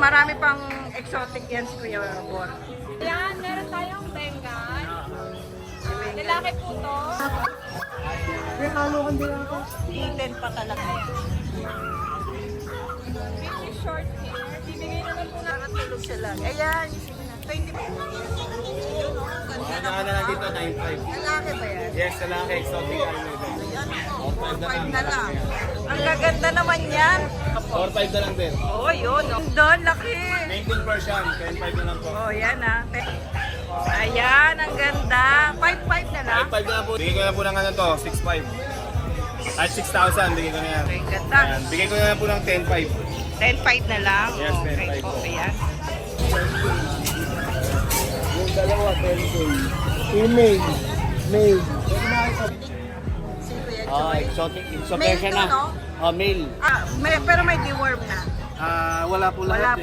marami pang exotic yan si Kuya Bor. Yan, meron tayong Bengal. Lalaki po to. Hidden pa talaga. Pretty short hair. Bibigay naman po na. Parang tulog siya lang. Ayan, 20 ba? Ano lang dito, 9.5. Lalaki ba yan? Yes, lalaki, exotic ano. Ayan, 4-5 na lang. Ang gaganda naman yan. 4.5 na lang din. Oh, yun. Oh. Doon, laki. 19 version, 10.5 na lang po. Oh, yan ah. Ayan, ang ganda. 5-5 na lang. 5.5 na lang po. Bigay ko na po ng ano to, 6.5. At 6,000, bigay ko na yan. Ang ganda. Ayan, bigay ko na lang po ng 10.5. 10-5 na lang. Yes, Okay 10-5 po. po. Ayan. Yung dalawa, 10K. Female. Male. Si Kuya Oh, Joy. exotic. So, Male Persian to, na. no? Oh, male. Pero may deworm na. Wala po Wala lahat pa. eh.